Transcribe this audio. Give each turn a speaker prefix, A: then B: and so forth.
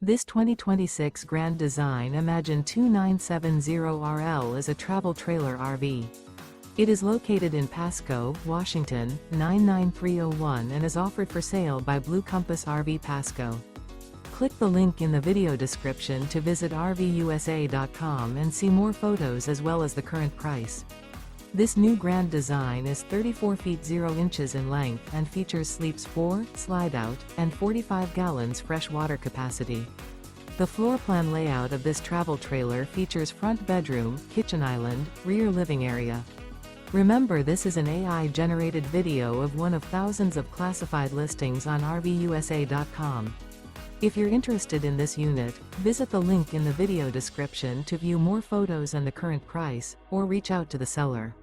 A: This 2026 Grand Design Imagine 2970RL is a travel trailer RV. It is located in Pasco, Washington, 99301 and is offered for sale by Blue Compass RV Pasco. Click the link in the video description to visit RVUSA.com and see more photos as well as the current price. This new Grand Design is 34 feet 0 inches in length and features sleeps 4, slide-out, and 45 gallons fresh water capacity. The floor plan layout of this travel trailer features front bedroom, kitchen island, rear living area. Remember, this is an AI-generated video of one of thousands of classified listings on RVUSA.com. If you're interested in this unit, visit the link in the video description to view more photos and the current price, or reach out to the seller.